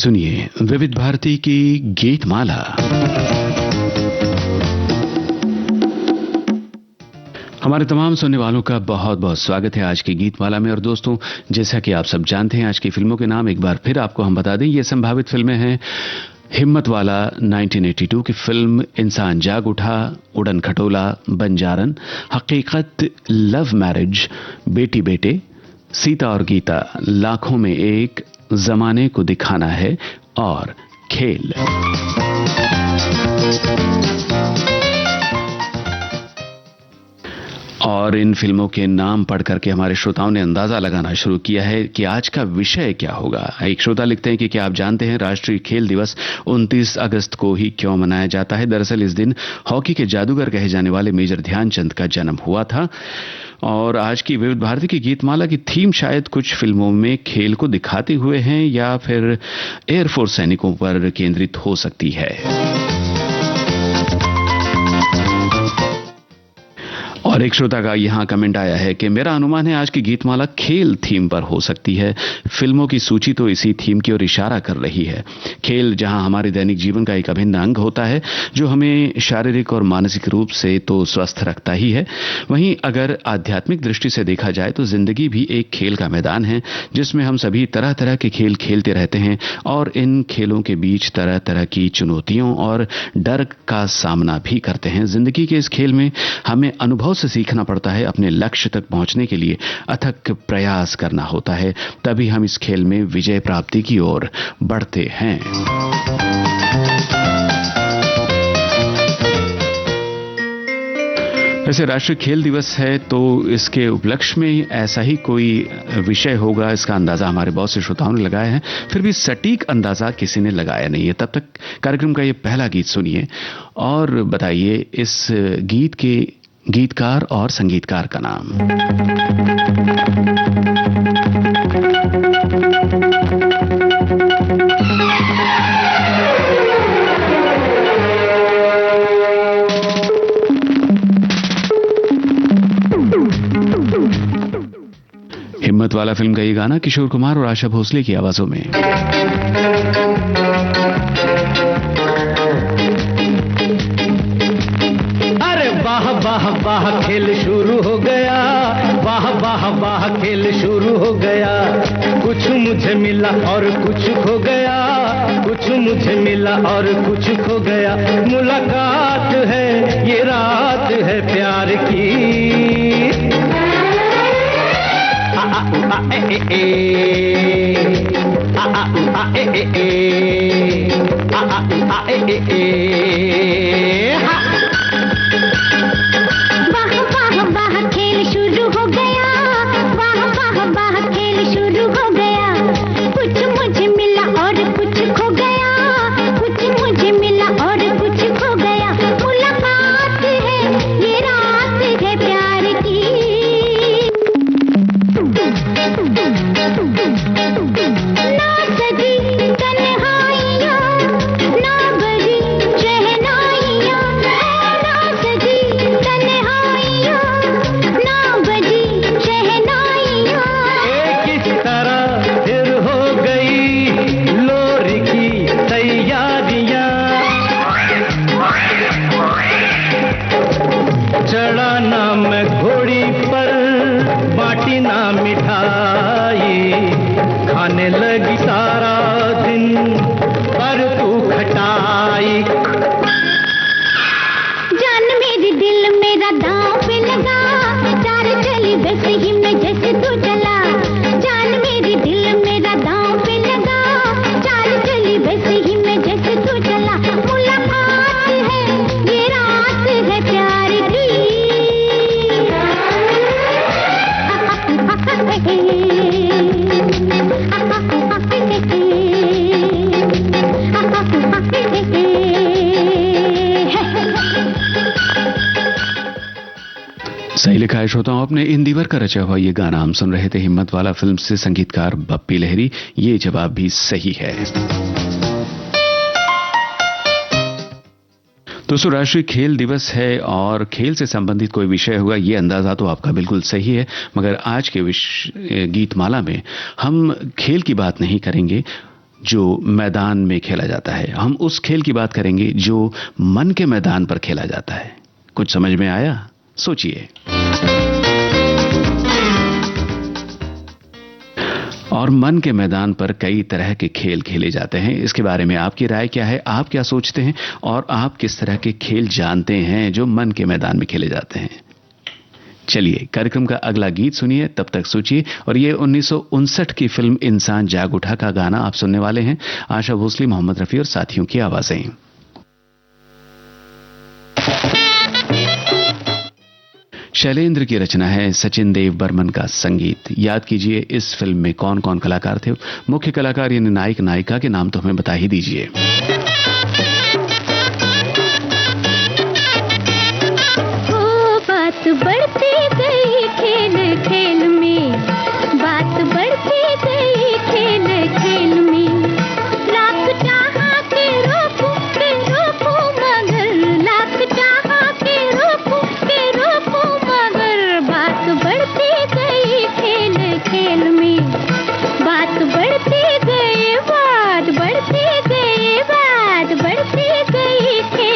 सुनिए विविध भारती की गीत माला। हमारे तमाम सुनने वालों का बहुत बहुत स्वागत है आज की गीत माला में। और दोस्तों, जैसा कि आप सब जानते हैं, आज की फिल्मों के नाम एक बार फिर आपको हम बता दें। ये संभावित फिल्में हैं हिम्मत वाला 1982 की फिल्म, इंसान जाग उठा, उड़न खटोला, बंजारन, हकीकत, लव मैरिज, बेटी बेटे, सीता और गीता, लाखों में एक, जमाने को दिखाना है और खेल। और इन फिल्मों के नाम पढ़ करके हमारे श्रोताओं ने अंदाजा लगाना शुरू किया है कि आज का विषय क्या होगा। एक श्रोता लिखते हैं कि क्या आप जानते हैं राष्ट्रीय खेल दिवस 29 अगस्त को ही क्यों मनाया जाता है? दरअसल इस दिन हॉकी के जादूगर कहे जाने वाले मेजर ध्यानचंद का जन्म हुआ था। और आज की विविध भारती की गीतमाला की थीम शायद कुछ फिल्मों में खेल को दिखाते हुए हैं या फिर एयरफोर्स सैनिकों पर केंद्रित हो सकती है। और एक श्रोता का यहां कमेंट आया है कि मेरा अनुमान है आज की गीतमाला खेल थीम पर हो सकती है। फिल्मों की सूची तो इसी थीम की ओर इशारा कर रही है। खेल जहां हमारे दैनिक जीवन का एक अभिन्न अंग होता है, जो हमें शारीरिक और मानसिक रूप से तो स्वस्थ रखता ही है, वहीं अगर आध्यात्मिक दृष्टि से देखा जाए तो जिंदगी भी एक खेल का मैदान है, जिसमें हम सभी तरह तरह के खेल खेलते रहते हैं और इन खेलों के बीच तरह तरह की चुनौतियों और डर का सामना भी करते हैं। जिंदगी के इस खेल में हमें अनुभव से सीखना पड़ता है। अपने लक्ष्य तक पहुंचने के लिए अथक प्रयास करना होता है, तभी हम इस खेल में विजय प्राप्ति की ओर बढ़ते हैं। वैसे राष्ट्रीय खेल दिवस है तो इसके उपलक्ष्य में ऐसा ही कोई विषय होगा, इसका अंदाजा हमारे बहुत से श्रोताओं ने लगाया है। फिर भी सटीक अंदाजा किसी ने लगाया नहीं है। तब तक कार्यक्रम का ये पहला गीत सुनिए और बताइए इस गीत के गीतकार और संगीतकार का नाम। हिम्मत वाला फिल्म का ये गाना किशोर कुमार और आशा भोसले की आवाजों में। वाह वाह खेल शुरू हो गया, वाह वाह वाह खेल शुरू हो गया। कुछ मुझे मिला और कुछ खो गया, कुछ मुझे मिला और कुछ खो गया। मुलाकात है ये रात है प्यार की। आ आ आ ए ए ए आ आ आ ए ए ए आ आ आ ए ए ए। वाह खेल शुरू हो गया, वाह वाह वाह खेल शुरू हो गया। कुछ मुझे मिला और कुछ खो गया, कुछ मुझे मिला और कुछ खो गया। मुलाकात है ये रात है प्यार की। ना सजी तन्हाइयाँ, ना बजी शहनाइयाँ, ना सजी तन्हाइयाँ, ना बजी शहनाइयाँ। किस तरह फिर हो गई लोरी की तैयारियां। चढ़ा ना मैं घोड़ी पर, बाटी ना मिठाई, खाने लगी सारा दिन पर तू खटाई। जान मेरी दिल मेरा दांव पे लगा, चार चली वैसे ही मैं जैसे तू चला। जान मेरी दिल मेरा दांव पे लगा, चार चली वैसे ही मैं जैसे तू चला। मुलाकात है ये रात है प्यार की। सही लिखा है श्रोताओं आपने। इन दीवर का रचा हुआ ये गाना हम सुन रहे थे हिम्मत वाला फिल्म से, संगीतकार बप्पी लहरी। ये जवाब भी सही है। दोस्तों, राष्ट्रीय खेल दिवस है और खेल से संबंधित कोई विषय होगा, ये अंदाजा तो आपका बिल्कुल सही है। मगर आज के गीतमाला में हम खेल की बात नहीं करेंगे। जो मैदान में खेला जाता है, हम उस खेल की बात करेंगे जो मन के मैदान पर खेला जाता है। कुछ समझ में आया? सोचिए। और मन के मैदान पर कई तरह के खेल खेले जाते हैं। इसके बारे में आपकी राय क्या है? आप क्या सोचते हैं और आप किस तरह के खेल जानते हैं जो मन के मैदान में खेले जाते हैं? चलिए कार्यक्रम का अगला गीत सुनिए, तब तक सोचिए। और ये 1959 की फिल्म इंसान जाग उठा का गाना आप सुनने वाले हैं। आशा भोसले, मोहम्मद रफी और साथियों की आवाजें। शैलेंद्र की रचना है, सचिन देव बर्मन का संगीत। याद कीजिए इस फिल्म में कौन कौन कलाकार थे। मुख्य कलाकार यानी नायक नायिका के नाम तो हमें बता ही दीजिए। बात बढ़ती गई खेल खेल में, बात बढ़ती गई खेल खेल में, लाख चाहा के रोकूं मगर, लाख चाहा के रोकूं मगर, बात बढ़ती गई खेल खेल में, बात बढ़ती गई, बात बढ़ती गई, बात बढ़ती गई खेल।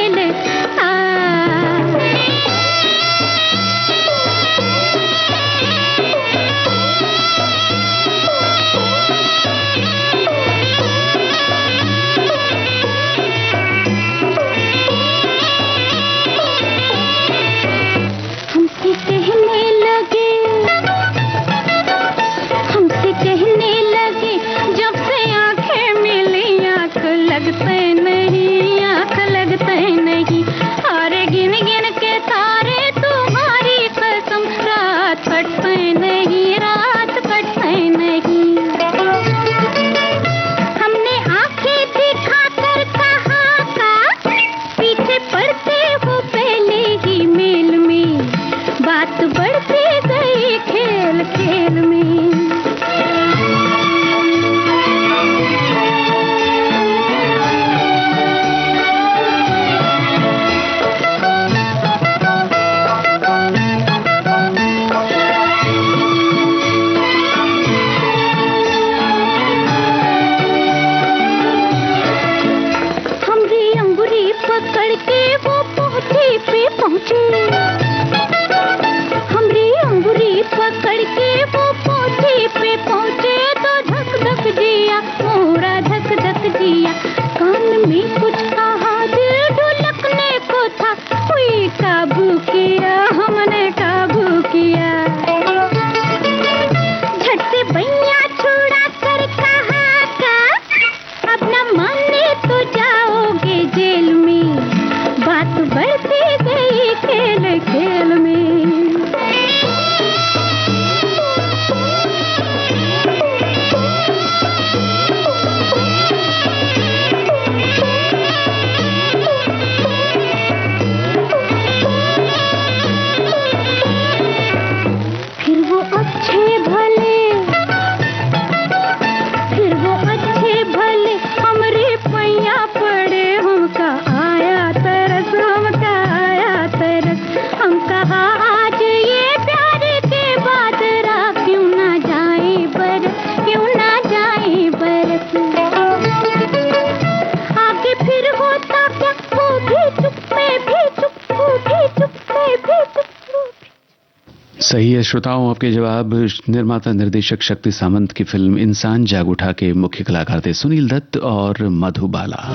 सही है श्रोताओं, आपके जवाब। निर्माता निर्देशक शक्ति सामंत की फिल्म इंसान जाग उठा के मुख्य कलाकार थे सुनील दत्त और मधुबाला।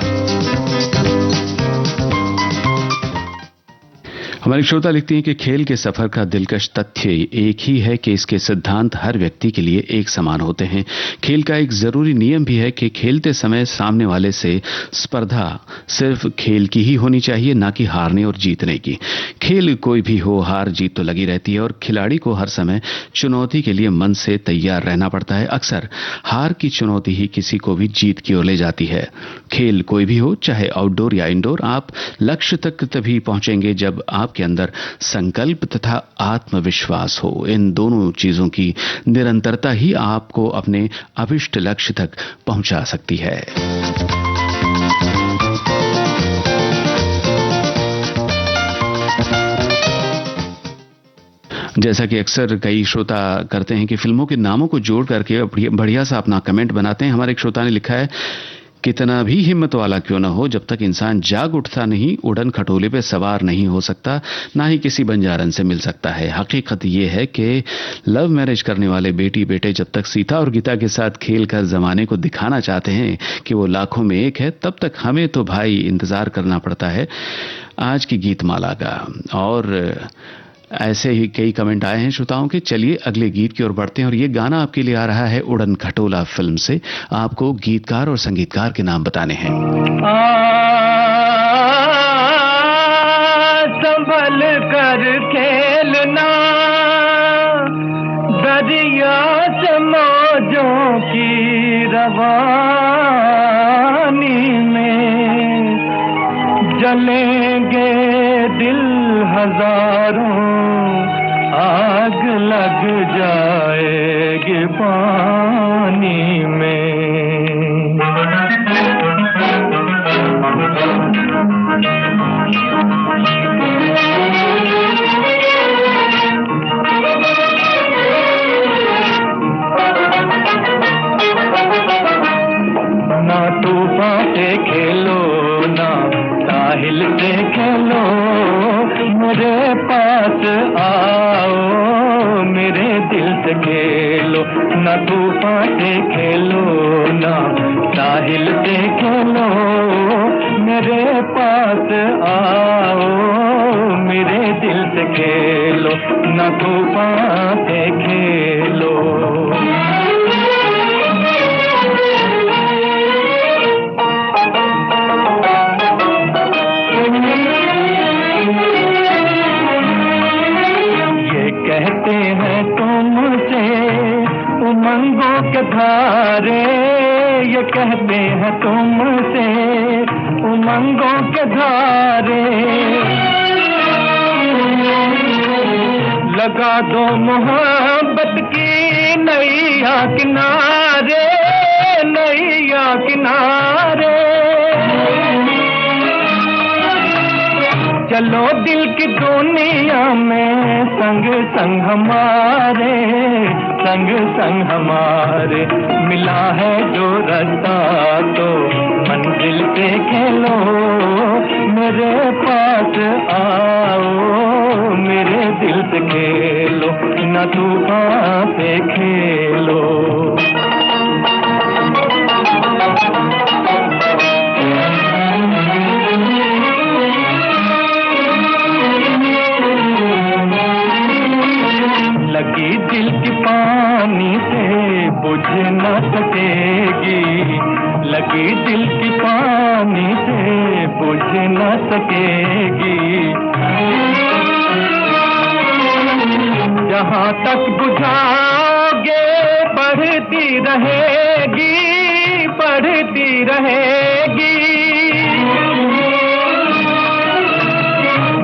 हमारी श्रोता लिखती हैं कि खेल के सफर का दिलकश तथ्य एक ही है कि इसके सिद्धांत हर व्यक्ति के लिए एक समान होते हैं। खेल का एक जरूरी नियम भी है कि खेलते समय सामने वाले से स्पर्धा सिर्फ खेल की ही होनी चाहिए, ना कि हारने और जीतने की। खेल कोई भी हो, हार जीत तो लगी रहती है और खिलाड़ी को हर समय चुनौती के लिए मन से तैयार रहना पड़ता है। अक्सर हार की चुनौती ही किसी को भी जीत की ओर ले जाती है। खेल कोई भी हो, चाहे आउटडोर या इंडोर, आप लक्ष्य तक तभी पहुंचेंगे जब आपके अंदर संकल्प तथा आत्मविश्वास हो। इन दोनों चीजों की निरंतरता ही आपको अपने अभिष्ट लक्ष्य तक पहुंचा सकती है। जैसा कि अक्सर कई श्रोता करते हैं कि फिल्मों के नामों को जोड़ करके बढ़िया सा अपना कमेंट बनाते हैं। हमारे एक श्रोता ने लिखा है, कितना भी हिम्मत वाला क्यों ना हो, जब तक इंसान जाग उठता नहीं, उड़न खटोले पे सवार नहीं हो सकता, ना ही किसी बंजारन से मिल सकता है। हकीकत यह है कि लव मैरिज करने वाले बेटी बेटे जब तक सीता और गीता के साथ खेल कर जमाने को दिखाना चाहते हैं कि वो लाखों में एक है, तब तक हमें तो भाई इंतजार करना पड़ता है आज की गीतमाला का। और ऐसे ही कई कमेंट आए हैं श्रोताओं के। चलिए अगले गीत की ओर बढ़ते हैं और ये गाना आपके लिए आ रहा है उड़न खटोला फिल्म से। आपको गीतकार और संगीतकार के नाम बताने हैं। संभल कर खेलना दरिया से मौजों की रवानी में, जलेंगे दिल हजारों, आग लग जाएगी पानी में। ना तूफान से खेलो, ना साहिल से खेलो, मेरे पास आओ, मेरे दिल से खेलो। ना तूफान से खेलो, ना साहिल से खेलो, मेरे पास आओ, मेरे दिल से खेलो। ना तूफान से खेलो। कहते हैं तुमसे उमंगों के धारे, ये कहते हैं तुमसे उमंगों के धारे, लगा दो मोहब्बत की नैया किनारे, नैया किनारे। चलो दिल की दुनिया में संग संग हमारे, संग संग हमारे। मिला है जो रास्ता तो मंजिल पे खेलो, मेरे पास आओ, मेरे दिल से खेलो। ना तूफान से खेलो। लगी दिल की पानी से बुझ न सकेगी, लगी दिल की पानी से बुझ न सकेगी। जहाँ तक बुझाओगे बढ़ती रहेगी, बढ़ती रहेगी।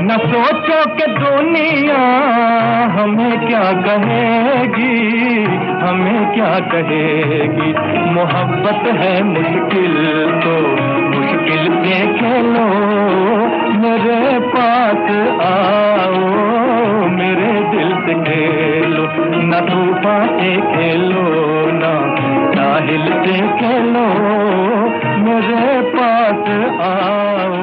न सोचो कि दुनिया हमें क्या कहेगी, हमें क्या कहेगी। मोहब्बत है मुश्किल तो मुश्किल से खेलो, मेरे पास आओ, मेरे दिल से खेलो। न तूफान से खेलो, ना साहिल से खेलो, मेरे पास आओ।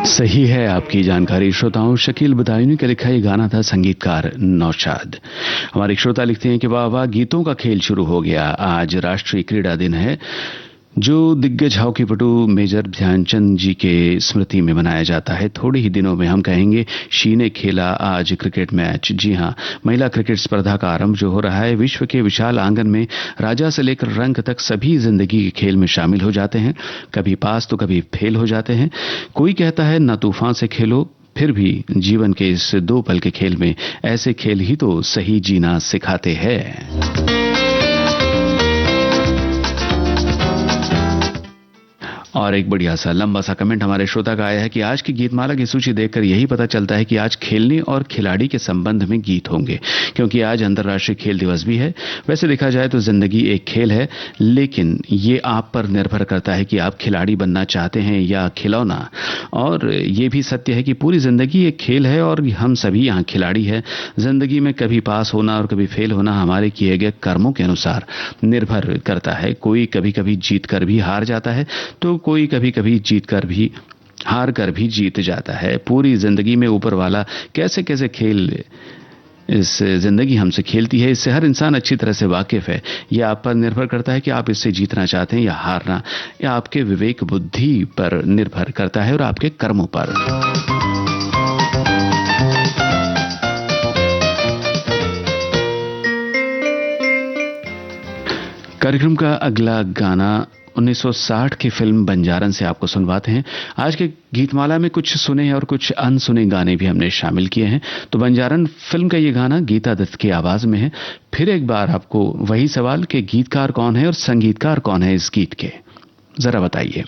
सही है आपकी जानकारी श्रोताओं। शकील बदायूनी का लिखा ये गाना था, संगीतकार नौशाद। हमारे श्रोता लिखते हैं कि वाह वाह, गीतों का खेल शुरू हो गया। आज राष्ट्रीय क्रीड़ा दिन है जो दिग्गज हॉकी पटु मेजर ध्यानचंद जी के स्मृति में मनाया जाता है। थोड़े ही दिनों में हम कहेंगे शी ने खेला आज क्रिकेट मैच। जी हां, महिला क्रिकेट स्पर्धा का आरंभ जो हो रहा है, विश्व के विशाल आंगन में राजा से लेकर रंग तक सभी जिंदगी के खेल में शामिल हो जाते हैं। कभी पास तो कभी फेल हो जाते हैं। कोई कहता है ना तूफान से खेलो, फिर भी जीवन के इस दो पल के खेल में ऐसे खेल ही तो सही जीना सिखाते हैं। और एक बढ़िया सा लंबा सा कमेंट हमारे श्रोता का आया है कि आज की गीतमाला की सूची देखकर यही पता चलता है कि आज खेलने और खिलाड़ी के संबंध में गीत होंगे, क्योंकि आज अंतर्राष्ट्रीय खेल दिवस भी है। वैसे देखा जाए तो जिंदगी एक खेल है, लेकिन ये आप पर निर्भर करता है कि आप खिलाड़ी बनना चाहते हैं या खिलौना। और ये भी सत्य है कि पूरी जिंदगी एक खेल है और हम सभी यहाँ खिलाड़ी हैं। जिंदगी में कभी पास होना और कभी फेल होना हमारे किए गए कर्मों के अनुसार निर्भर करता है। कोई कभी कभी जीत कर भी हार जाता है, तो कोई कभी कभी जीत कर भी हार कर भी जीत जाता है। पूरी जिंदगी में ऊपर वाला कैसे कैसे खेल इस जिंदगी हमसे खेलती है, इससे हर इंसान अच्छी तरह से वाकिफ है। यह आप पर निर्भर करता है कि आप इससे जीतना चाहते हैं या हारना, या आपके विवेक बुद्धि पर निर्भर करता है और आपके कर्मों पर। कार्यक्रम का अगला गाना 1960 की फिल्म बंजारन से आपको सुनवाते हैं। आज के गीतमाला में कुछ सुने और कुछ अनसुने गाने भी हमने शामिल किए हैं। तो बंजारन फिल्म का ये गाना गीता दत्त की आवाज में है। फिर एक बार आपको वही सवाल कि गीतकार कौन है और संगीतकार कौन है इस गीत के, जरा बताइए।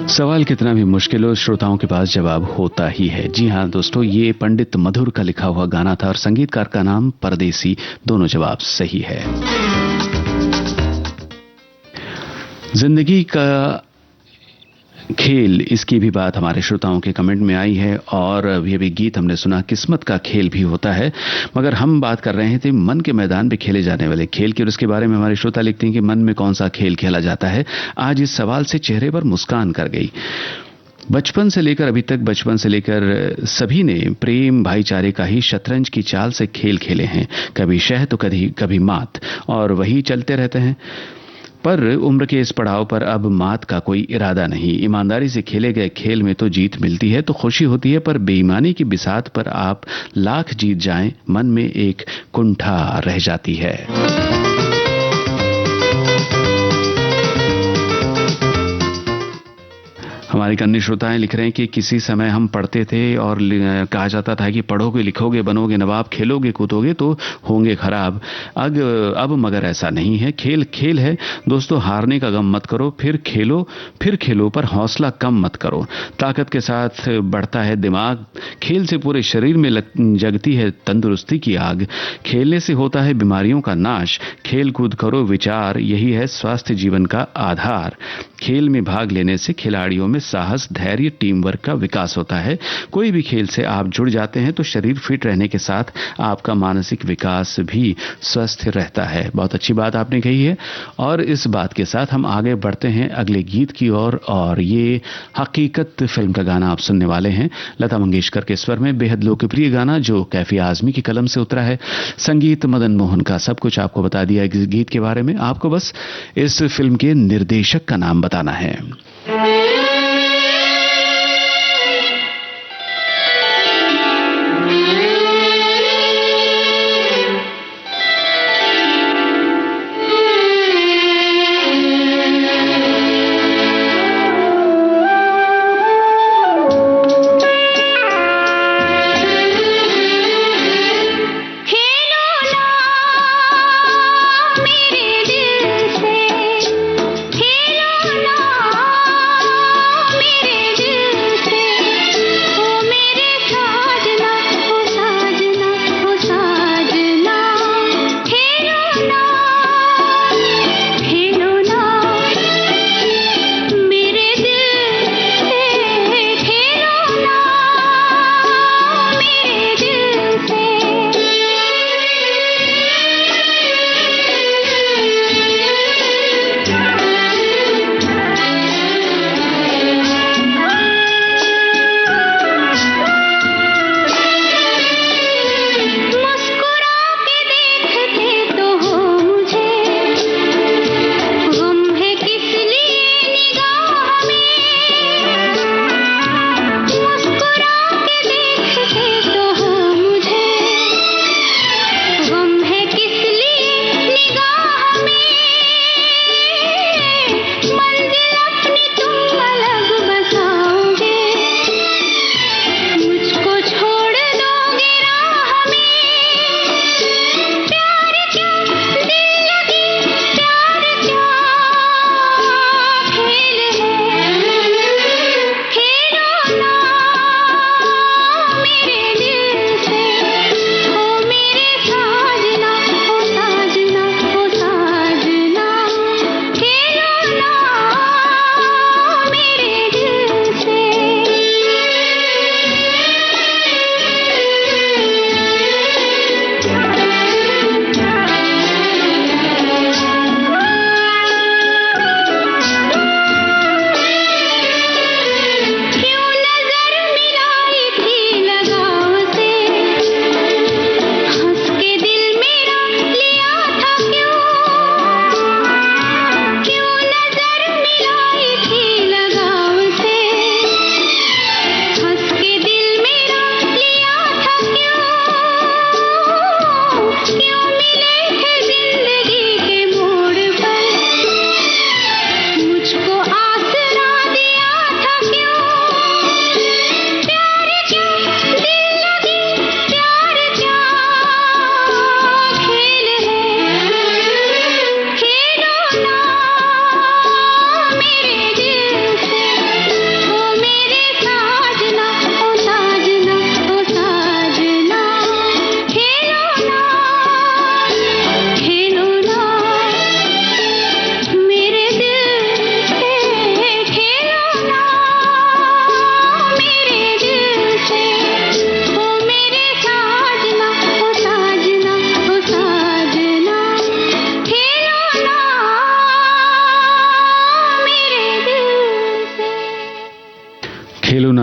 सवाल कितना भी मुश्किल हो, श्रोताओं के पास जवाब होता ही है। जी हाँ दोस्तों, ये पंडित मधुर का लिखा हुआ गाना था और संगीतकार का नाम परदेसी। दोनों जवाब सही है। खेल, इसकी भी बात हमारे श्रोताओं के कमेंट में आई है और ये भी गीत हमने सुना, किस्मत का खेल भी होता है। मगर हम बात कर रहे थे मन के मैदान पे खेले जाने वाले खेल की, और उसके बारे में हमारे श्रोता लिखते हैं कि मन में कौन सा खेल खेला जाता है। आज इस सवाल से चेहरे पर मुस्कान कर गई। बचपन से लेकर अभी तक, बचपन से लेकर सभी ने प्रेम भाईचारे का ही शतरंज की चाल से खेल खेले हैं, कभी शह तो कभी मात, और वही चलते रहते हैं। पर उम्र के इस पड़ाव पर अब मात का कोई इरादा नहीं। ईमानदारी से खेले गए खेल में तो जीत मिलती है तो खुशी होती है, पर बेईमानी की बिसात पर आप लाख जीत जाएं, मन में एक कुंठा रह जाती है। हमारे अन्य श्रोताएं लिख रहे हैं कि किसी समय हम पढ़ते थे और कहा जाता था कि पढ़ोगे लिखोगे बनोगे नवाब, खेलोगे कूदोगे तो होंगे खराब। अब मगर ऐसा नहीं है। खेल खेल है दोस्तों, हारने का गम मत करो, फिर खेलो पर हौसला कम मत करो। ताकत के साथ बढ़ता है दिमाग, खेल से पूरे शरीर में जगती है तंदुरुस्ती की आग। खेलने से होता है बीमारियों का नाश, खेल कूद करो विचार, यही है स्वास्थ्य जीवन का आधार। खेल में भाग लेने से खिलाड़ियों में साहस, धैर्य, टीम वर्क का विकास होता है। कोई भी खेल से आप जुड़ जाते हैं तो शरीर फिट रहने के साथ आपका मानसिक विकास भी स्वस्थ रहता है। बहुत अच्छी बात आपने कही है। और इस बात के साथ हम आगे बढ़ते हैं अगले गीत की ओर, और ये हकीकत फिल्म का गाना आप सुनने वाले हैं। लता मंगेशकर के स्वर में बेहद लोकप्रिय गाना जो कैफी आजमी की कलम से उतरा है। संगीत मदन मोहन का। सब कुछ आपको बता दिया इस गीत के बारे में, आपको बस इस फिल्म के निर्देशक का नाम बताना है। मेरे दिल से खेलो ना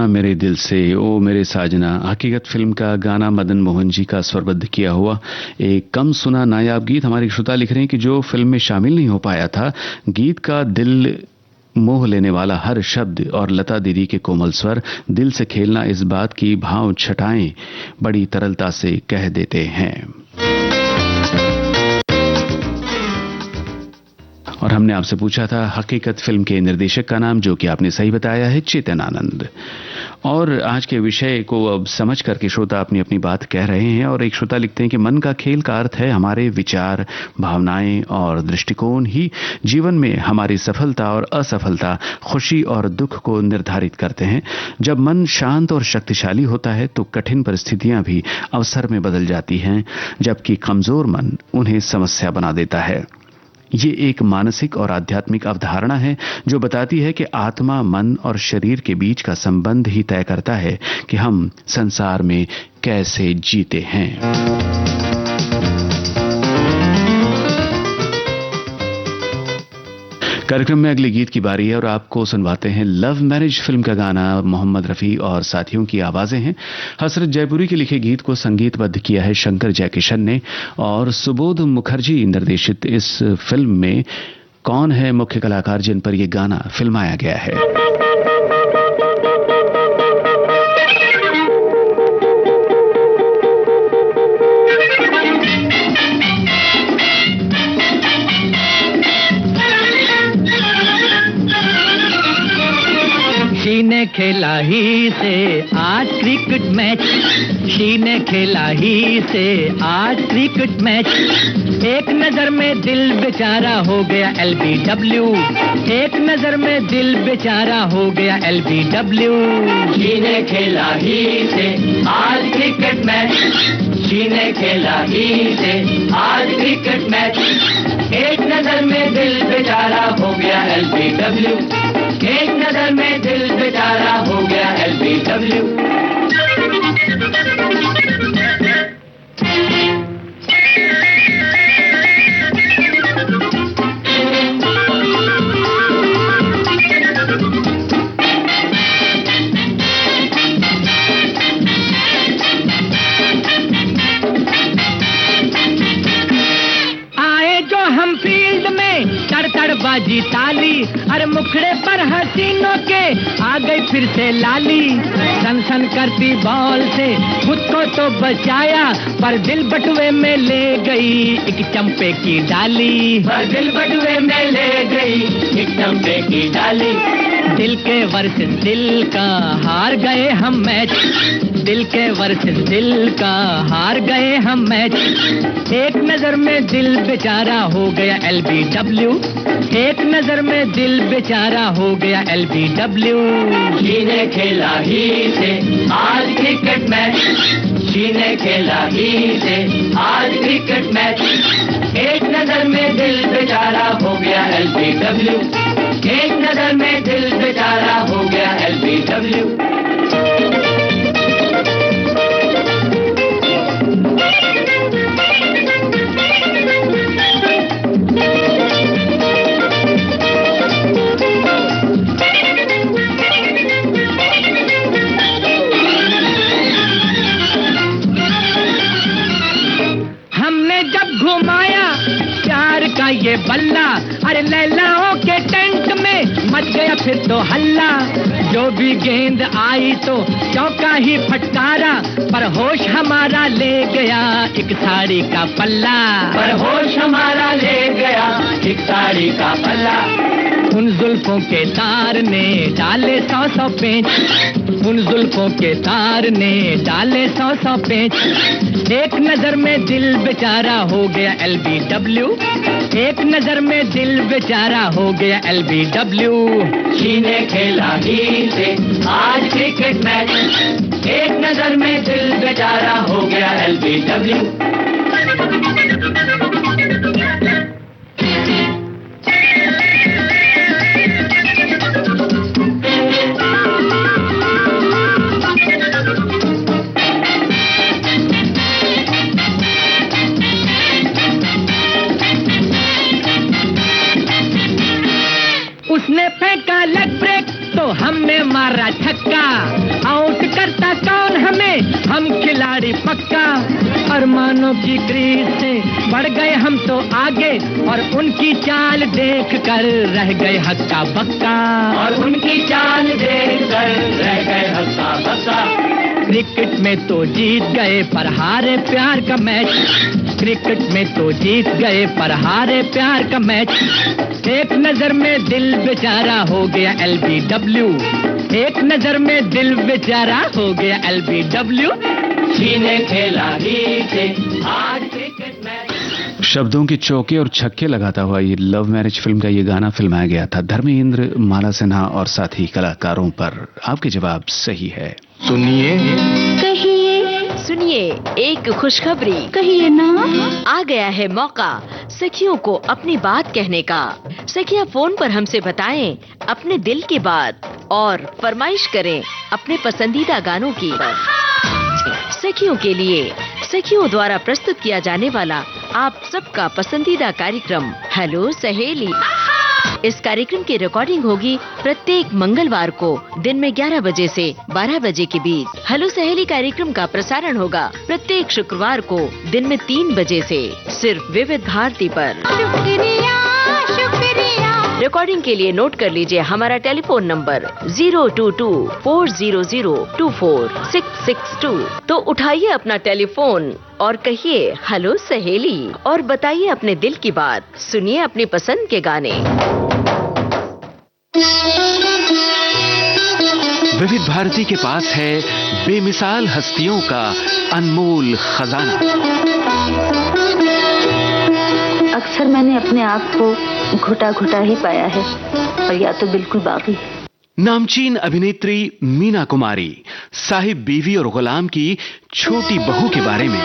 मेरे दिल से ओ मेरे साजना, हकीकत फिल्म का गाना मदन मोहन जी का स्वरबद्ध किया हुआ एक कम सुना नायाब गीत। हमारे श्रोता लिख रहे हैं कि जो फिल्म में शामिल नहीं हो पाया था, गीत का दिल मोह लेने वाला हर शब्द और लता दीदी के कोमल स्वर, दिल से खेलना इस बात की भाव छटाएं बड़ी तरलता से कह देते हैं। और हमने आपसे पूछा था हकीकत फिल्म के निर्देशक का नाम, जो कि आपने सही बताया है, चेतन आनंद। और आज के विषय को अब समझ करके श्रोता अपनी अपनी बात कह रहे हैं। और एक श्रोता लिखते हैं कि मन का खेल का अर्थ है हमारे विचार, भावनाएं और दृष्टिकोण ही जीवन में हमारी सफलता और असफलता, खुशी और दुख को निर्धारित करते हैं। जब मन शांत और शक्तिशाली होता है तो कठिन परिस्थितियां भी अवसर में बदल जाती हैं, जबकि कमजोर मन उन्हें समस्या बना देता है। ये एक मानसिक और आध्यात्मिक अवधारणा है जो बताती है कि आत्मा, मन और शरीर के बीच का संबंध ही तय करता है कि हम संसार में कैसे जीते हैं। कार्यक्रम में अगले गीत की बारी है और आपको सुनवाते हैं लव मैरिज फिल्म का गाना। मोहम्मद रफी और साथियों की आवाजें हैं। हसरत जयपुरी के लिखे गीत को संगीतबद्ध किया है शंकर जयकिशन ने और सुबोध मुखर्जी निर्देशित इस फिल्म में कौन है मुख्य कलाकार जिन पर यह गाना फिल्माया गया है? शी ने खेला ही से आज क्रिकेट मैच, शी ने खेला ही से आज क्रिकेट मैच। एक नजर में दिल बेचारा हो गया LBW, एक नजर में दिल बेचारा हो गया LBW। शी ने खेला ही से आज क्रिकेट मैच, शी ने खेला ही से आज क्रिकेट मैच। एक नजर में दिल बेचारा हो गया LBW, एक नजर में दिल बेचारा हो गया LBW। बाजी ताली, अरे मुखड़े पर हसीनों के आ गई फिर से लाली। सन सन करती बॉल से खुद को तो बचाया, पर दिल बटुए में ले गई एक चंपे की डाली, पर दिल बटुए में ले गई एक चंपे की डाली। दिल के वर्सेस दिल का हार गए हम मैच, दिल के वर्सेस दिल का हार गए हम मैच। एक नजर में दिल बेचारा हो गया LBW, एक नजर में दिल बेचारा हो गया LBW। शी ने खेला ही से आज क्रिकेट मैच, शी ने खेला ही से आज क्रिकेट मैच। एक नजर में दिल बेचारा हो गया LBW, एक नजर में दिल बेचारा हो गया LBW। ये बल्ला, अरे लैलाओं के टेंट में मच गया फिर तो हल्ला। जो भी गेंद आई तो चौका ही फटकारा, पर होश हमारा ले गया एक साड़ी का पल्ला, पर होश हमारा ले गया एक साड़ी का पल्ला। उन जुल्फों के तार ने डाले 100 पेंच, उन जुल्फों के तार ने डाले 100 पेंच। एक नजर में दिल बेचारा हो गया LBW, एक नजर में दिल बेचारा हो गया LBW। शी ने खेला ही से आज क्रिकेट मैच, एक नजर में दिल बेचारा हो गया LBW। उसने फेंका लेग ब्रेक तो हमने मारा छक्का, आउट करता कौन हमें, हम खिलाड़ी पक्का। अरमानों की क्रीज से बढ़ गए हम तो आगे, और उनकी चाल देख कर रह गए हक्का बक्का, और उनकी चाल देख कर रह गए हक्का बक्का। क्रिकेट में तो जीत गए पर हारे प्यार का मैच, क्रिकेट में तो जीत गए पर हारे प्यार का मैच। एक नजर में दिल बेचारा हो गया LBW, एक नजर में दिल बेचारा हो गया LBW। जीने खेला ही थे आज क्रिकेट मैच। शब्दों के चौके और छक्के लगाता हुआ ये लव मैरिज फिल्म का ये गाना फिल्माया गया था धर्मेंद्र, माला सिन्हा और साथी कलाकारों पर। आपके जवाब सही है। सुनिए कहिए, सुनिए एक खुशखबरी, कहिए ना। आ गया है मौका सखियों को अपनी बात कहने का। सखियां फोन पर हमसे बताएं अपने दिल की बात और फरमाइश करें अपने पसंदीदा गानों की। सखियों के लिए सखियों द्वारा प्रस्तुत किया जाने वाला आप सबका पसंदीदा कार्यक्रम हेलो सहेली। इस कार्यक्रम की रिकॉर्डिंग होगी प्रत्येक मंगलवार को दिन में 11 बजे से 12 बजे के बीच। हेलो सहेली कार्यक्रम का प्रसारण होगा प्रत्येक शुक्रवार को दिन में 3 बजे से सिर्फ विविध भारती पर। शुक्रिया शुक्रिया। रिकॉर्डिंग के लिए नोट कर लीजिए हमारा टेलीफोन नंबर 022-400-24662। तो उठाइए अपना टेलीफोन और कहिए हेलो सहेली और बताइए अपने दिल की बात। सुनिए अपनी पसंद के गाने। विविध भारती के पास है बेमिसाल हस्तियों का अनमोल खजाना। अक्सर मैंने अपने आप को घुटा घुटा ही पाया है, और या तो बिल्कुल बाकी है। नामचीन अभिनेत्री मीना कुमारी साहिब बीवी और गुलाम की छोटी बहू के बारे में।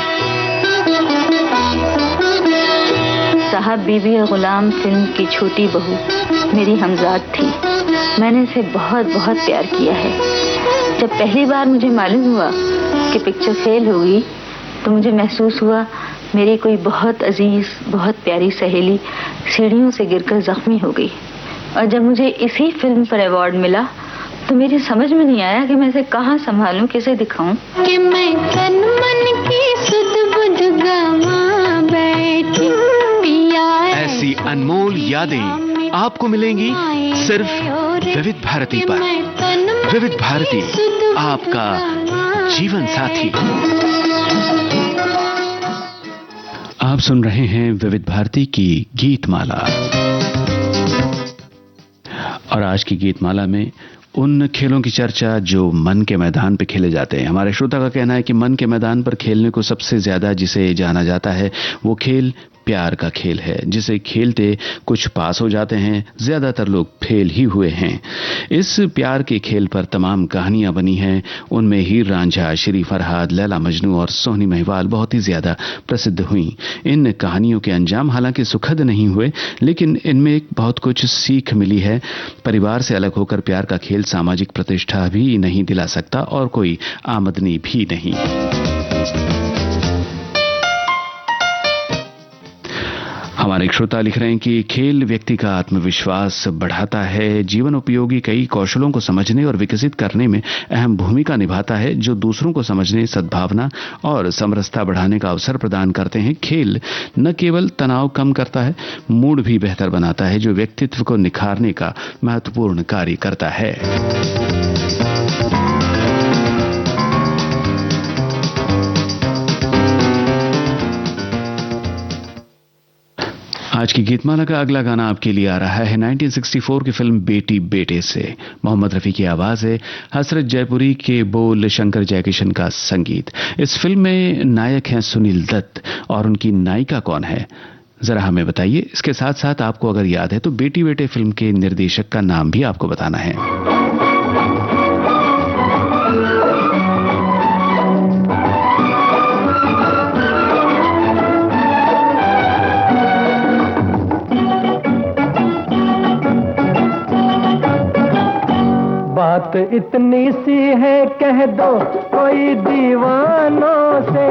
साहब बीवी और गुलाम फिल्म की छोटी बहू मेरी हमजाद थी। मैंने इसे बहुत बहुत प्यार किया है। जब पहली बार मुझे मालूम हुआ कि पिक्चर फेल होगी तो मुझे महसूस हुआ मेरी कोई बहुत अजीज, बहुत प्यारी सहेली सीढ़ियों से गिरकर जख्मी हो गई। और जब मुझे इसी फिल्म पर अवार्ड मिला तो मेरी समझ में नहीं आया कि मैं इसे कहाँ संभालूं, किसे दिखाऊं। कि मैं तन मन की सुध बुध गवा बैठी पिया। ऐसी अनमोल यादें आपको मिलेंगी सिर्फ विविध भारती पर। विविध भारती आपका जीवन साथी। आप सुन रहे हैं विविध भारती की गीतमाला, और आज की गीतमाला में उन खेलों की चर्चा जो मन के मैदान पर खेले जाते हैं। हमारे श्रोता का कहना है कि मन के मैदान पर खेलने को सबसे ज्यादा जिसे जाना जाता है वो खेल प्यार का खेल है, जिसे खेलते कुछ पास हो जाते हैं, ज्यादातर लोग फेल ही हुए हैं। इस प्यार के खेल पर तमाम कहानियां बनी हैं। उनमें हीर रांझा, श्री फरहाद, लैला मजनू और सोहनी महिवाल बहुत ही ज्यादा प्रसिद्ध हुई। इन कहानियों के अंजाम हालांकि सुखद नहीं हुए, लेकिन इनमें एक बहुत कुछ सीख मिली है। परिवार से अलग होकर प्यार का खेल सामाजिक प्रतिष्ठा भी नहीं दिला सकता और कोई आमदनी भी नहीं। हमारे एक श्रोता लिख रहे हैं कि खेल व्यक्ति का आत्मविश्वास बढ़ाता है, जीवन उपयोगी कई कौशलों को समझने और विकसित करने में अहम भूमिका निभाता है, जो दूसरों को समझने, सद्भावना और समरसता बढ़ाने का अवसर प्रदान करते हैं। खेल न केवल तनाव कम करता है, मूड भी बेहतर बनाता है, जो व्यक्तित्व को निखारने का महत्वपूर्ण कार्य करता है। आज की गीतमाला का अगला गाना आपके लिए आ रहा है 1964 की फिल्म बेटी बेटे से। मोहम्मद रफी की आवाज है, हसरत जयपुरी के बोल, शंकर जयकिशन का संगीत। इस फिल्म में नायक हैं सुनील दत्त, और उनकी नायिका कौन है जरा हमें बताइए। इसके साथ साथ आपको अगर याद है तो बेटी बेटे फिल्म के निर्देशक का नाम भी आपको बताना है। बात इतनी सी है कह दो कोई दीवानों से,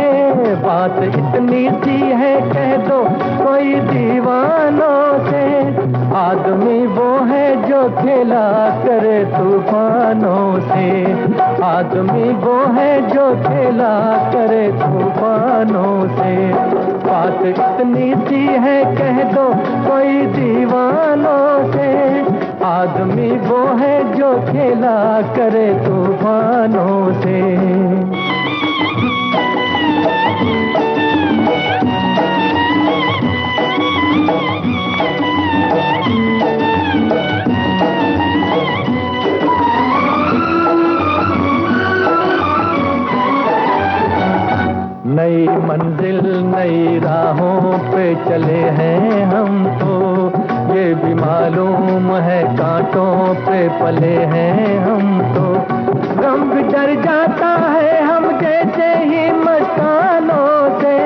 बात इतनी सी है कह दो कोई दीवानों से। आदमी वो है जो खेला करे तूफानों से, आदमी वो है जो खेला करे तूफानों से। बात इतनी सी है कह दो कोई दीवानों से, आदमी वो है जो खेला करे तूफानों से। नई मंजिल नई राहों पे चले हैं हम तो, ये भी मालूम है कांटों पे पले हैं हम तो। गम भी डर जाता है हम जैसे ही मस्तानों से,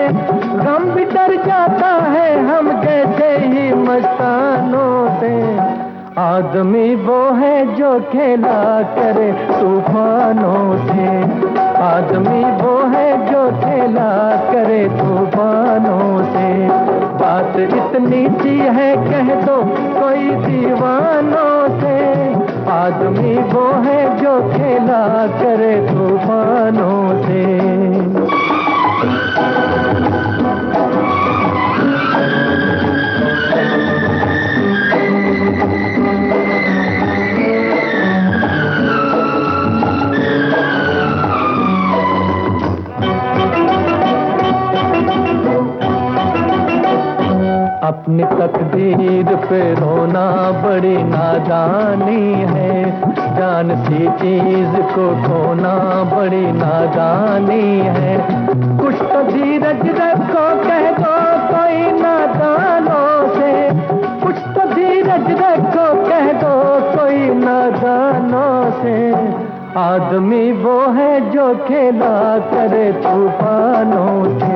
गम भी डर जाता है हम जैसे ही मस्तानों से। आदमी वो है जो खेला करे तूफानों से, आदमी वो है जो खेला करे तूफानों से। बात इतनी सी है कह दो कोई दीवानों से, आदमी वो है जो खेला करे तूफानों से। अपनी तकदीर पे रोना बड़ी नादानी है, जान सी चीज को खोना बड़ी नादानी है। कुछ तो धीरज रखो कह दो कोई नादानों से, कुछ तो धीरज रखो कह दो कोई नादानों से। आदमी वो है जो खेला करे तूफानों से,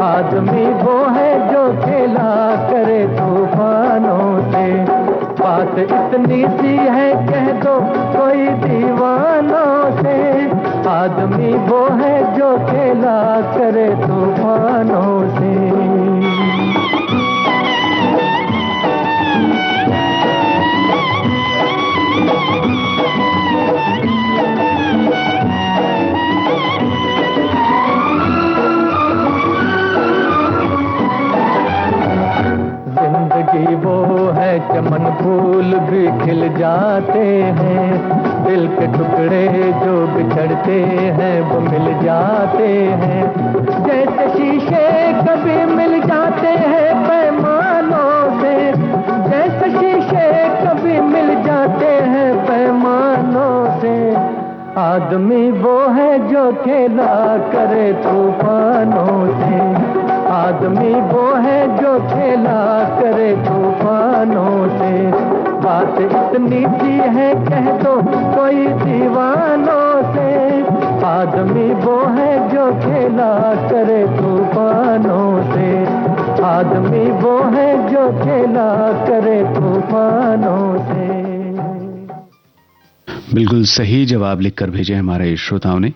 आदमी वो है जो खेला करे तूफानों से। बात इतनी सी है कह दो कोई दीवानों से, आदमी वो है जो खेला करे तूफानों से। जिंदगी वो है चमन फूल भी खिल जाते हैं, दिल के टुकड़े जो बिछड़ते हैं वो मिल जाते हैं। जैसे शीशे कभी मिल जाते हैं पैमानों से, जैसे शीशे कभी मिल जाते हैं पैमानों से। आदमी वो है जो खेला करे तूफानों से, आदमी वो है जो खेला करे तूफानों से। बात इतनी सी है कह दो कोई दीवानों से, आदमी वो है जो खेला करे तूफानों से, आदमी वो है जो खेला करे तूफानों से। बिल्कुल सही जवाब लिखकर भेजे हमारे श्रोताओं ने।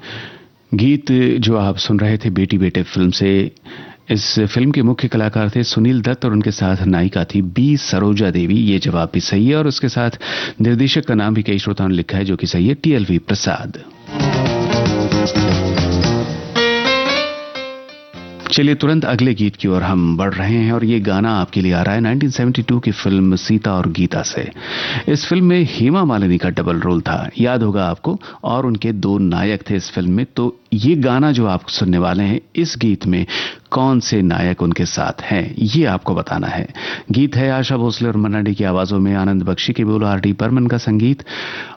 गीत जो आप सुन रहे थे बेटी बेटे फिल्म से, इस फिल्म के मुख्य कलाकार थे सुनील दत्त और उनके साथ नायिका थी बी सरोजा देवी। ये जवाब भी सही है और उसके साथ निर्देशक का नाम भी कई श्रोताओं ने लिखा है जो कि सही है, टीएलवी प्रसाद। चलिए तुरंत अगले गीत की ओर हम बढ़ रहे हैं और ये गाना आपके लिए आ रहा है 1972 की फिल्म सीता और गीता से। इस फिल्म में हेमा मालिनी का डबल रोल था, याद होगा आपको, और उनके दो नायक थे इस फिल्म में। तो ये गाना जो आप सुनने वाले हैं, इस गीत में कौन से नायक उनके साथ हैं ये आपको बताना है। गीत है आशा भोसले और मन्ना डे की आवाजों में, आनंद बख्शी के बोल, आर.डी. बर्मन का संगीत।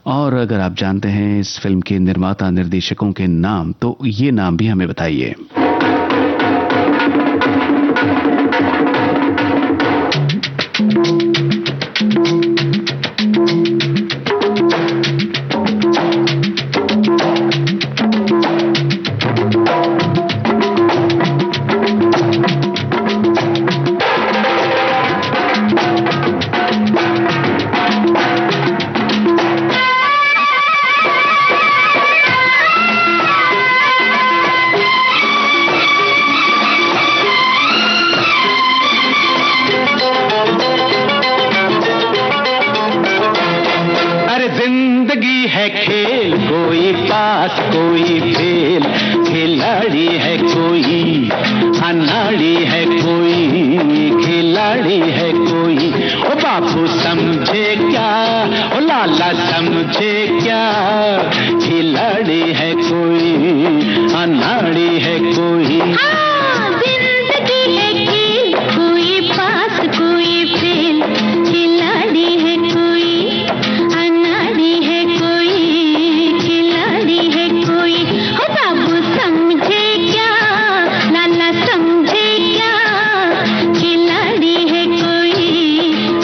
और अगर आप जानते हैं इस फिल्म के निर्माता निर्देशकों के नाम तो ये नाम भी हमें बताइए। पास कोई फेल, खिलाड़ी है कोई, अनाड़ी है कोई, खिलाड़ी है कोई। ओ बापू समझे क्या, ओ लाला समझे क्या, खिलाड़ी है कोई, अनाड़ी है कोई। जिंदगी है खेल, कोई पास कोई फेल, खिलाड़ी है कोई, अनाड़ी है कोई, खिलाड़ी है कोई। हो बाबू समझे क्या, लाला समझे क्या, खिलाड़ी है कोई,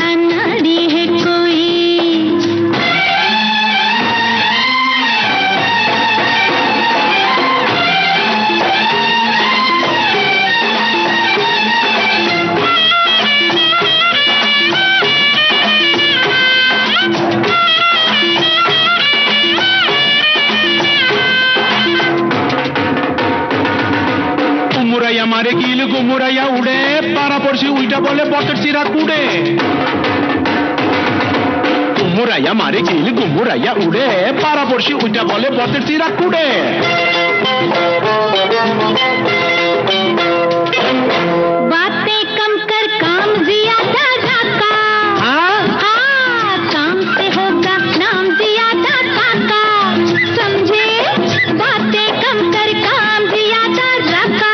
अनाड़ी है कोई। मुरैया मारे गिल गो मुरैया उड़े, पारा पड़सी उल्टा बोले बकेट सिरा कूड़े। मुरैया मारे गिल गो मुरैया उड़े, पारा पड़सी उल्टा बोले बकेट सिरा कूड़े। बातें कम कर, काम ज्यादा रखा। हाँ, काम से होगा नाम ज्यादा काका, समझे? बातें कम कर, काम ज्यादा रखा।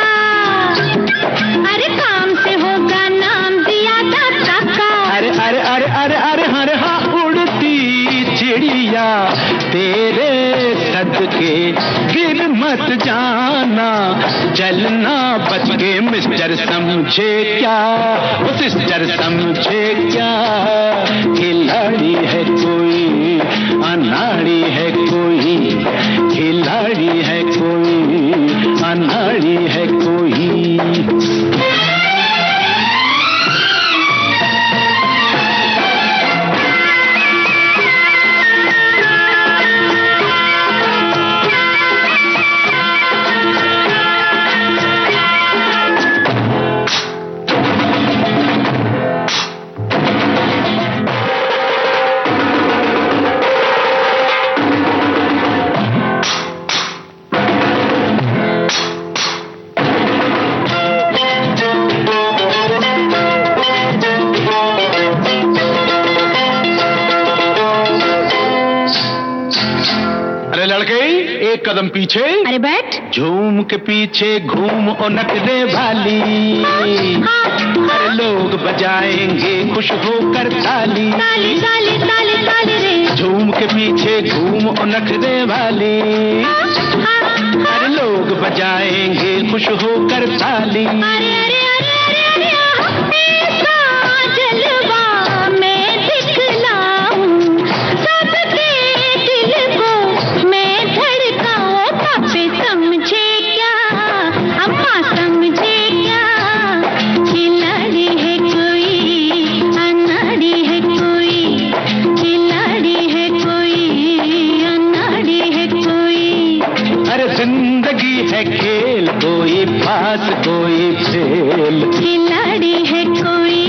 अरे काम से होगा नाम ज्यादा काका। अरे अरे अरे अरे अरे अरे हाँ, उड़ती चिड़िया तेरे सदके गिर मत जाना, चलना बच के मिस्टर समझे क्या, वो सिस्टर समझे क्या, खिलाड़ी है कोई, अनाड़ी है कोई, खिलाड़ी है कोई, अनाड़ी है कोई। अरे लड़के एक कदम पीछे, अरे बैठ। झूम के पीछे घूम और नखरे वाली, अरे लोग बजाएंगे खुश होकर ताली, ताली ताली ताली ताली रे। झूम के पीछे घूम और नखरे वाली, अरे लोग बजाएंगे खुश होकर ताली। अरे अरे अरे अरे अरे ऐसा जलवा मैं दिखलाऊं, सबके दिल को मैं धड़काऊं। पापे समझे क्या, अम्मा समझे क्या, खिलाड़ी है कोई, अनाड़ी है कोई, खिलाड़ी है कोई, अनाड़ी है कोई। अरे जिंदगी है खेल, कोई पास कोई फेल, खिलाड़ी है कोई,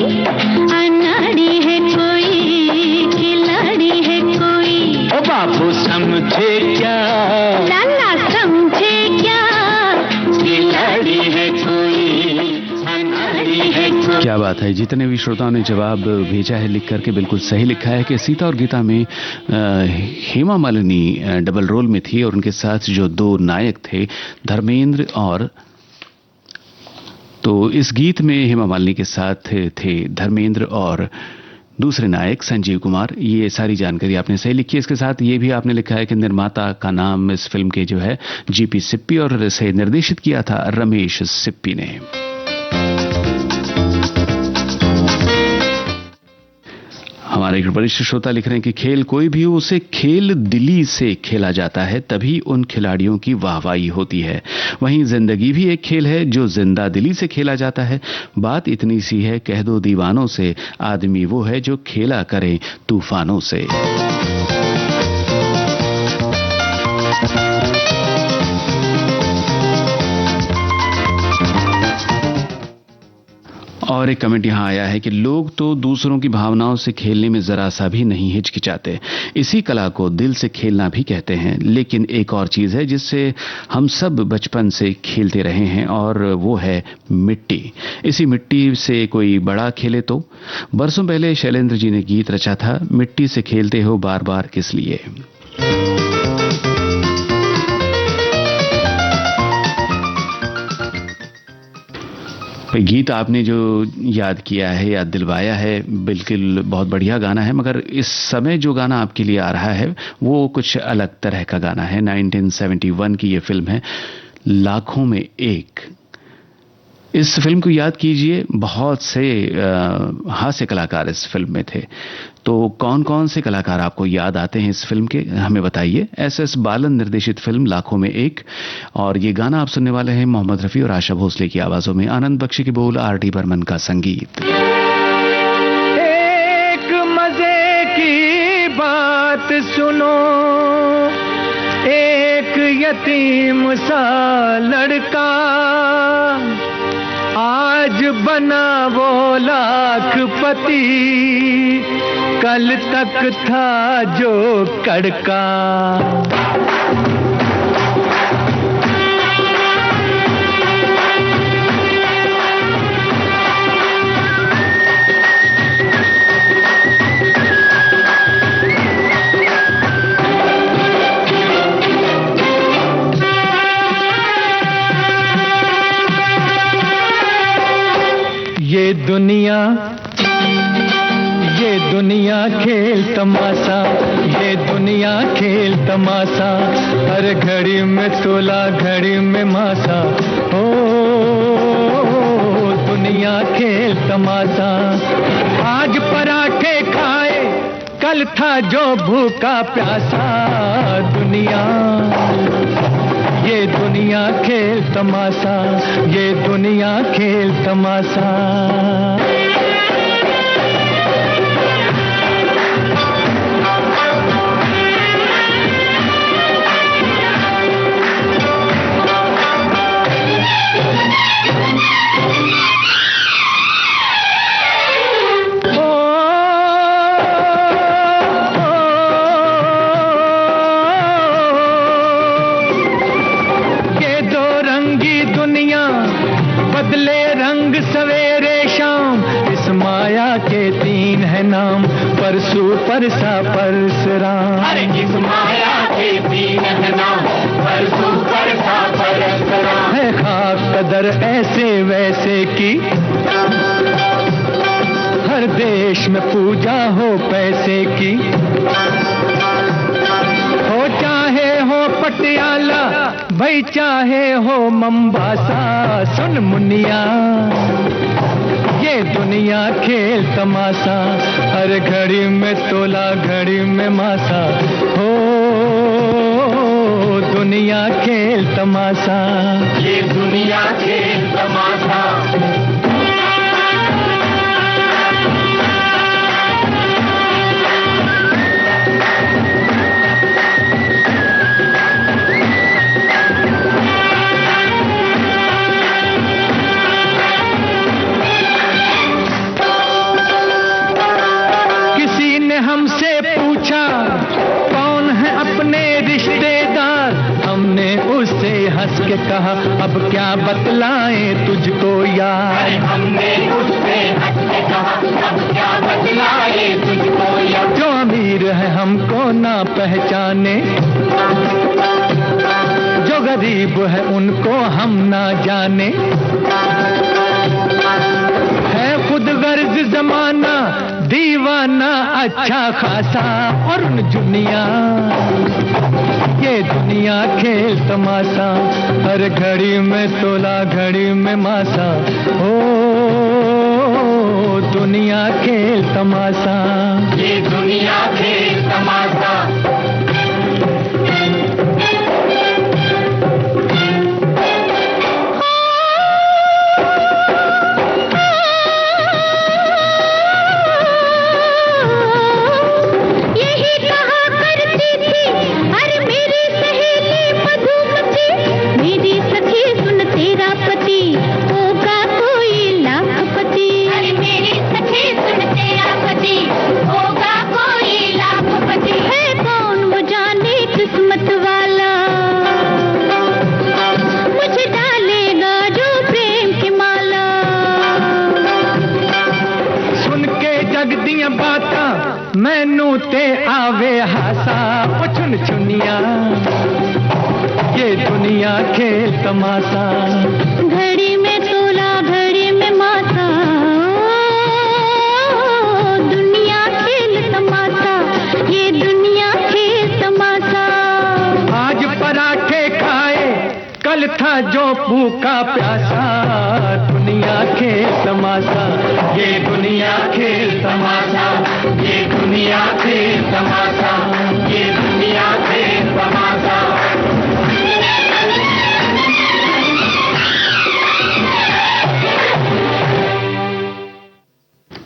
अनाड़ी है कोई, खिलाड़ी है कोई। ओ बाबू समझे क्या, लाला समझे क्या, खिलाड़ी है कोई, अनाड़ी है कोई। क्या बात है, जितने भी श्रोताओं ने जवाब भेजा है लिख करके बिल्कुल सही लिखा है कि सीता और गीता में हेमा मालिनी डबल रोल में थी और उनके साथ जो दो नायक थे धर्मेंद्र और, तो इस गीत में हेमा मालिनी के साथ थे धर्मेंद्र और दूसरे नायक संजीव कुमार। ये सारी जानकारी आपने सही लिखी है। इसके साथ ये भी आपने लिखा है कि निर्माता का नाम इस फिल्म के जो है जीपी सिप्पी और इसे निर्देशित किया था रमेश सिप्पी ने। हमारे एक वरिष्ठ श्रोता लिख रहे हैं कि खेल कोई भी हो उसे खेल दिली से खेला जाता है, तभी उन खिलाड़ियों की वाहवाही होती है। वहीं जिंदगी भी एक खेल है जो जिंदा दिली से खेला जाता है। बात इतनी सी है, कह दो दीवानों से, आदमी वो है जो खेला करे तूफानों से। और एक कमेंट यहाँ आया है कि लोग तो दूसरों की भावनाओं से खेलने में जरा सा भी नहीं हिचकिचाते, इसी कला को दिल से खेलना भी कहते हैं। लेकिन एक और चीज है जिससे हम सब बचपन से खेलते रहे हैं और वो है मिट्टी। इसी मिट्टी से कोई बड़ा खेले तो। बरसों पहले शैलेंद्र जी ने गीत रचा था, मिट्टी से खेलते हो बार बार किस लिए। गीत आपने जो याद किया है, याद दिलवाया है, बिल्कुल बहुत बढ़िया गाना है। मगर इस समय जो गाना आपके लिए आ रहा है वो कुछ अलग तरह का गाना है। 1971 की ये फिल्म है लाखों में एक। इस फिल्म को याद कीजिए, बहुत से हास्य कलाकार इस फिल्म में थे। तो कौन कौन से कलाकार आपको याद आते हैं इस फिल्म के, हमें बताइए। एस बालन निर्देशित फिल्म लाखों में एक, और ये गाना आप सुनने वाले हैं मोहम्मद रफी और आशा भोसले की आवाजों में। आनंद बख्शी की बोल, आर.डी. बर्मन का संगीत। एक मजे की बात सुनो, एक यतीम सा लड़का आज बना वो लाखपति, कल तक था जो कड़का। ये दुनिया खेल तमाशा, ये दुनिया खेल तमाशा, हर घड़ी में तोला घड़ी में मासा। ओ दुनिया खेल तमाशा, आज पराठे खाए कल था जो भूखा प्यासा। दुनिया, ये दुनिया खेल तमाशा, ये दुनिया खेल तमाशा। बदले रंग सवेरे शाम, इस माया के तीन है नाम, परसू परसा परसराम। अरे इस माया के तीन है नाम, परसू परसा परसराम। है खाक कदर ऐसे वैसे की, हर देश में पूजा हो पैसे की। हो चाहे हो पटियाला, भाई चाहे हो मंबासा। सुन मुनिया, ये दुनिया खेल तमाशा, हर घड़ी में तोला घड़ी में मासा। हो दुनिया खेल तमाशा, ये दुनिया खेल तमाशा। हमसे पूछा कौन है अपने रिश्तेदार, हमने उससे हंस के कहा अब क्या बतलाएं तुझको यार। हमने उससे हंस के कहा अब क्या बतलाएं तुझको यार। जो अमीर है हमको ना पहचाने, जो गरीब है उनको हम ना जाने। है खुद गर्ज जमाना दीवाना अच्छा खासा, और दुनिया, ये दुनिया खेल तमाशा, हर घड़ी में तोला घड़ी में मासा। ओ दुनिया खेल तमाशा, ये दुनिया खेल तमाशा। मेरी सखी सुन तेरा पति होगा कोई लाखपति। लगदियां बातां मैनू ते आवे हासा ओ चुन चुनिया ये दुनिया खेल तमाशा घड़ी में तोला घड़ी में माता दुनिया खेल तमाशा ये दुनिया खेल तमाशा आज पराठे खाए कल था जो भूखा प्यासा दुनिया खेल तमाशा ये दुनिया खेल तमाशा ये दुनिया खेल तमाशा ये दुनिया खेल तमाशा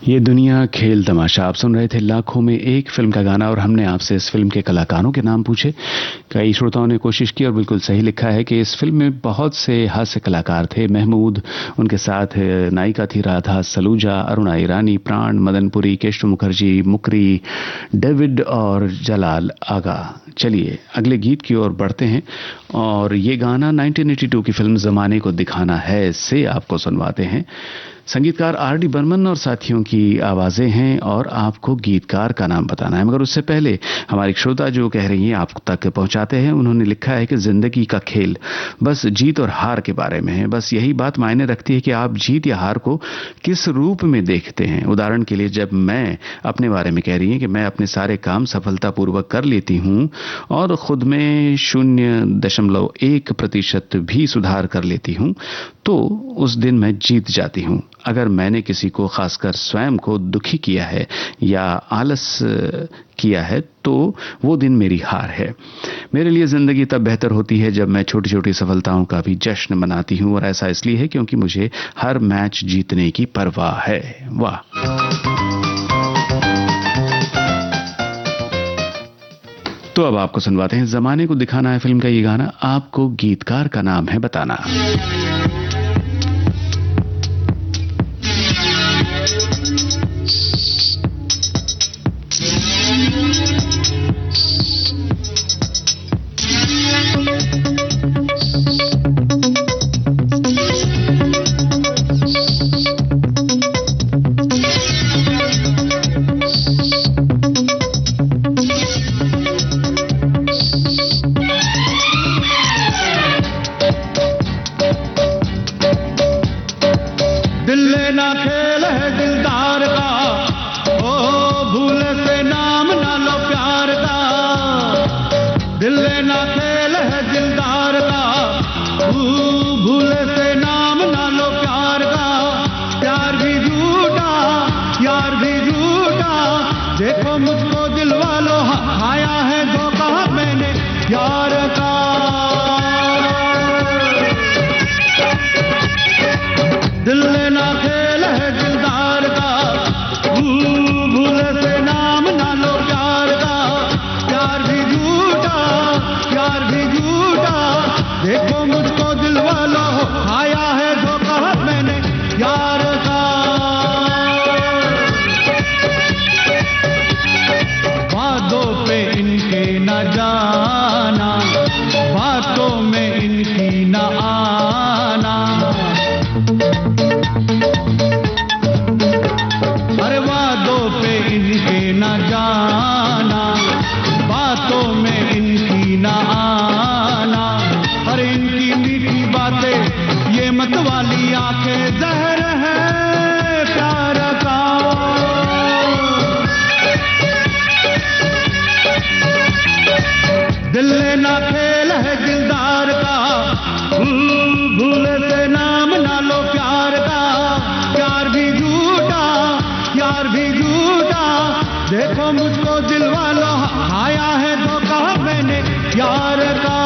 ये दुनिया खेल तमाशा। आप सुन रहे थे लाखों में एक फिल्म का गाना और हमने आपसे इस फिल्म के कलाकारों के नाम पूछे। कई श्रोताओं ने कोशिश की और बिल्कुल सही लिखा है कि इस फिल्म में बहुत से हास्य कलाकार थे। महमूद, उनके साथ नायिका थी राधा सलूजा, अरुणा ईरानी, प्राण, मदनपुरी, केशव मुखर्जी, मुकरी, डेविड और जलाल आगा। चलिए अगले गीत की ओर बढ़ते हैं और ये गाना 1982 की फिल्म जमाने को दिखाना है से आपको सुनवाते हैं। संगीतकार आर.डी. बर्मन और साथियों की आवाजें हैं और आपको गीतकार का नाम बताना है। मगर उससे पहले हमारी श्रोता जो कह रही हैं आप तक पहुंचाते हैं। उन्होंने लिखा है कि जिंदगी का खेल बस जीत और हार के बारे में है। बस यही बात मायने रखती है कि आप जीत या हार को किस रूप में देखते हैं। उदाहरण के लिए जब मैं अपने बारे में कह रही हैं कि मैं अपने सारे काम सफलतापूर्वक कर लेती हूं और खुद में 0.1% भी सुधार कर लेती हूं तो उस दिन मैं जीत जाती हूं। अगर मैंने किसी को, खासकर स्वयं को दुखी किया है या आलस किया है तो वो दिन मेरी हार है। मेरे लिए जिंदगी तब बेहतर होती है जब मैं छोटी छोटी सफलताओं का भी जश्न मनाती हूं और ऐसा इसलिए है क्योंकि मुझे हर मैच जीतने की परवाह है। वाह। तो अब आपको सुनवाते हैं जमाने को दिखाना है फिल्म का ये गाना। आपको गीतकार का नाम है बताना। देखो मुझको दिल वालों आया है धोखा मैंने यार का। दिल लेना खेल है दिलदार का, भूले से नाम ना लो प्यार का। प्यार भी झूठा, प्यार भी झूठा। देखो मुझको दिल वालों आया है धोखा मैंने यार का। बातों पे इनके न जाना, बातों में इनकी न आना। अरे वादों पे इनके न जाना, बातों में इनकी न आना। अरे इनकी मीठी बातें ये मत वाली आंखें जहर है प्यार का। दिल लेना खेल है दिलदार का, भूले से नाम ना लो प्यार का। प्यार भी झूठा, प्यार भी झूठा। देखो मुझको दिल वालों आया है धोखा मैंने यार का।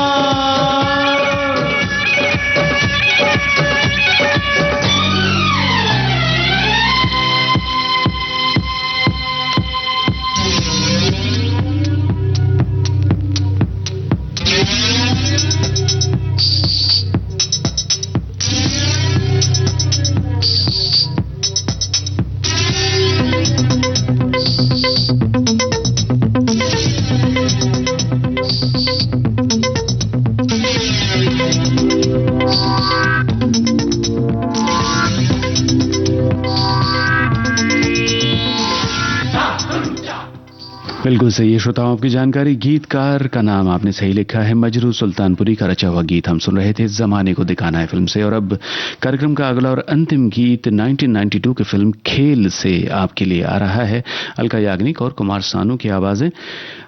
बिल्कुल सही है श्रोताओं, आपकी जानकारी। गीतकार का नाम आपने सही लिखा है, मजरू सुल्तानपुरी का रचा हुआ गीत हम सुन रहे थे जमाने को दिखाना है फिल्म से। और अब कार्यक्रम का अगला और अंतिम गीत 1992 की फिल्म खेल से आपके लिए आ रहा है। अलका याग्निक और कुमार सानू की आवाजें।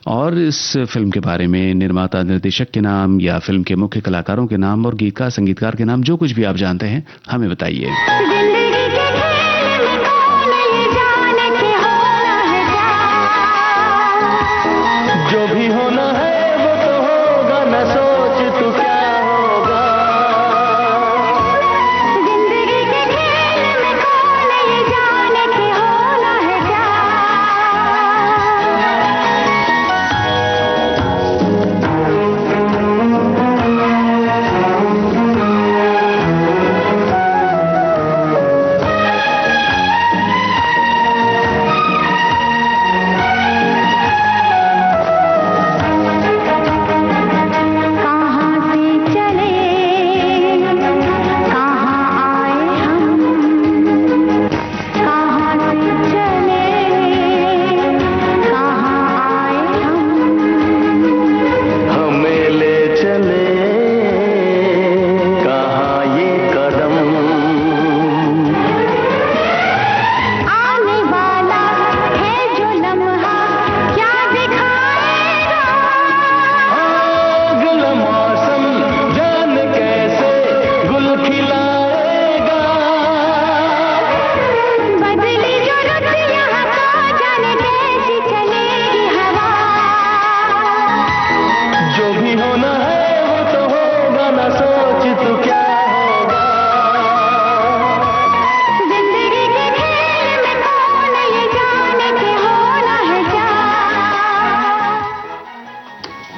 और इस फिल्म के बारे में निर्माता निर्देशक के नाम या फिल्म के मुख्य कलाकारों के नाम और गीतकार संगीतकार के नाम जो कुछ भी आप जानते हैं हमें बताइए। जो भी होना है वो तो होगा, न सोच तू क्या होगा। जिंदगी के खेल में कौन ये जाने के होना है क्या।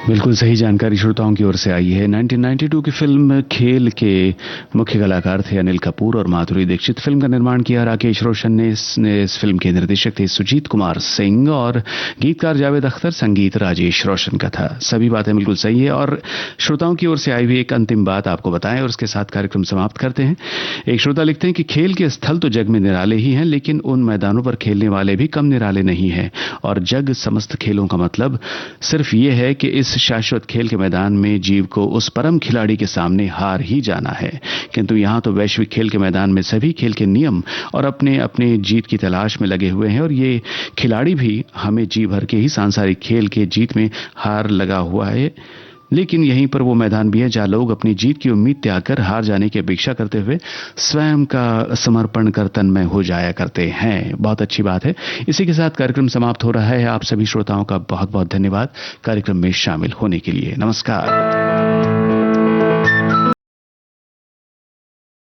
बिल्कुल सही जानकारी श्रोताओं की ओर से आई है। 1992 की फिल्म खेल के मुख्य कलाकार थे अनिल कपूर और माधुरी दीक्षित। फिल्म का निर्माण किया राकेश रोशन ने। इस फिल्म के निर्देशक थे सुजीत कुमार सिंह और गीतकार जावेद अख्तर, संगीत राजेश रोशन का था। सभी बातें बिल्कुल सही है। और श्रोताओं की ओर से आई हुई एक अंतिम बात आपको बताएं और उसके साथ कार्यक्रम समाप्त करते हैं। एक श्रोता लिखते हैं कि खेल के स्थल तो जग में निराले ही हैं, लेकिन उन मैदानों पर खेलने वाले भी कम निराले नहीं हैं। और जग समस्त खेलों का मतलब सिर्फ ये है कि इस शाश्वत खेल के मैदान में जीव को उस परम खिलाड़ी के सामने हार ही जाना है। किंतु यहां तो वैश्विक खेल के मैदान में सभी खेल के नियम और अपने अपने जीत की तलाश में लगे हुए हैं। और ये खिलाड़ी भी हमें जी भर के ही सांसारिक खेल के जीत में हार लगा हुआ है। लेकिन यहीं पर वो मैदान भी है जहां लोग अपनी जीत की उम्मीद त्याग कर हार जाने की अपेक्षा करते हुए स्वयं का समर्पण कर तन्मय हो जाया करते हैं। बहुत अच्छी बात है। इसी के साथ कार्यक्रम समाप्त हो रहा है। आप सभी श्रोताओं का बहुत बहुत धन्यवाद कार्यक्रम में शामिल होने के लिए। नमस्कार।